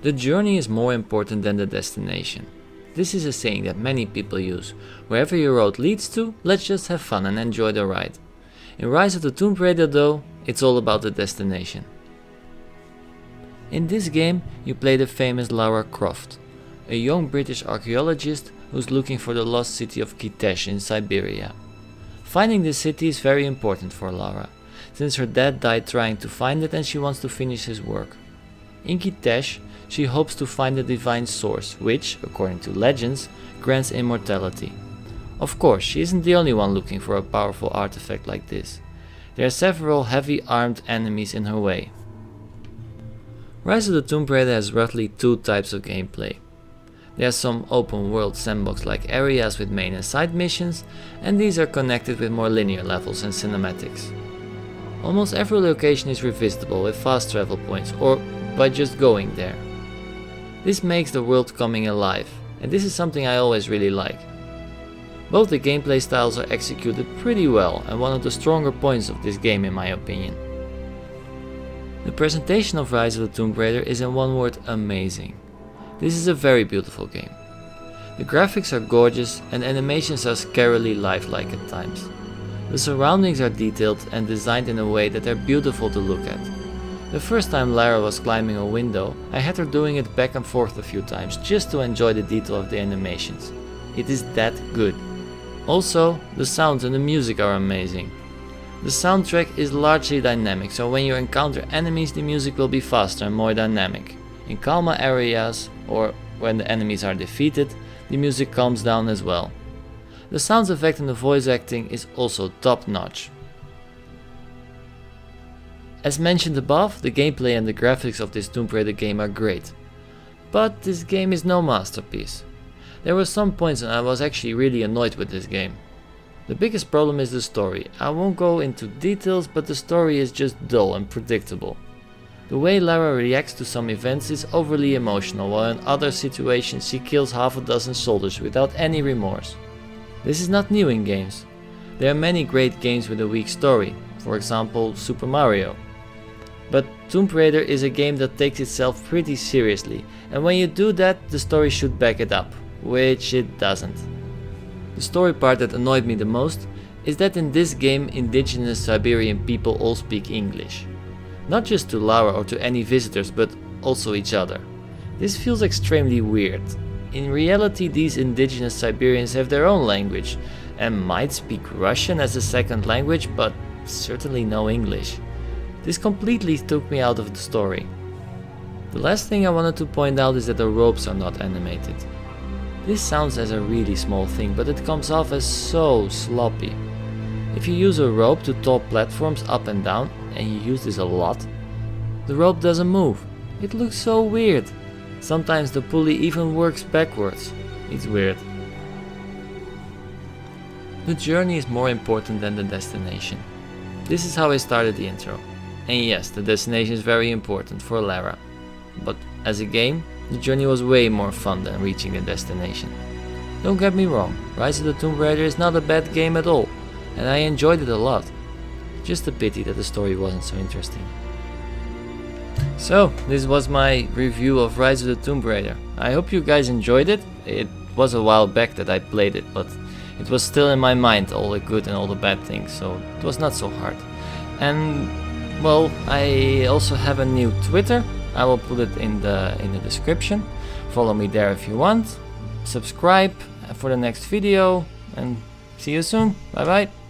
The journey is more important than the destination. This is a saying that many people use. Wherever your road leads to, let's just have fun and enjoy the ride. In Rise of the Tomb Raider though, it's all about the destination. In this game, you play the famous Lara Croft, a young British archaeologist who's looking for the lost city of Kitesh in Siberia. Finding this city is very important for Lara, since her dad died trying to find it and she wants to finish his work. In Kitesh, she hopes to find the divine source, which, according to legends, grants immortality. Of course, she isn't the only one looking for a powerful artifact like this. There are several heavy armed enemies in her way. Rise of the Tomb Raider has roughly two types of gameplay. There are some open world sandbox like areas with main and side missions, and these are connected with more linear levels and cinematics. Almost every location is revisitable with fast travel points or by just going there. This makes the world coming alive, and this is something I always really like. Both the gameplay styles are executed pretty well and one of the stronger points of this game in my opinion. The presentation of Rise of the Tomb Raider is in one word amazing. This is a very beautiful game. The graphics are gorgeous and animations are scarily lifelike at times. The surroundings are detailed and designed in a way that are beautiful to look at. The first time Lara was climbing a window, I had her doing it back and forth a few times just to enjoy the detail of the animations. It is that good. Also, the sounds and the music are amazing. The soundtrack is largely dynamic, so when you encounter enemies the music will be faster and more dynamic. In calmer areas, or when the enemies are defeated, the music calms down as well. The sound effect and the voice acting is also top notch. As mentioned above, the gameplay and the graphics of this Tomb Raider game are great. But this game is no masterpiece. There were some points when I was actually really annoyed with this game. The biggest problem is the story. I won't go into details, but the story is just dull and predictable. The way Lara reacts to some events is overly emotional, while in other situations she kills half a dozen soldiers without any remorse. This is not new in games. There are many great games with a weak story, for example Super Mario. But Tomb Raider is a game that takes itself pretty seriously, and when you do that, the story should back it up, which it doesn't. The story part that annoyed me the most is that in this game indigenous Siberian people all speak English. Not just to Lara or to any visitors, but also each other. This feels extremely weird. In reality, these indigenous Siberians have their own language and might speak Russian as a second language, but certainly no English. This completely took me out of the story. The last thing I wanted to point out is that the ropes are not animated. This sounds as a really small thing, but it comes off as so sloppy. If you use a rope to tow platforms up and down, and you use this a lot, the rope doesn't move. It looks so weird. Sometimes the pulley even works backwards. It's weird. The journey is more important than the destination. This is how I started the intro. And yes, the destination is very important for Lara. But as a game, the journey was way more fun than reaching the destination. Don't get me wrong, Rise of the Tomb Raider is not a bad game at all, and I enjoyed it a lot. Just a pity that the story wasn't so interesting. So, this was my review of Rise of the Tomb Raider. I hope you guys enjoyed it. It was a while back that I played it, but it was still in my mind, all the good and all the bad things, so it was not so hard. And, well, I also have a new Twitter. I will put it in the description. Follow me there if you want. Subscribe for the next video, and see you soon. Bye bye.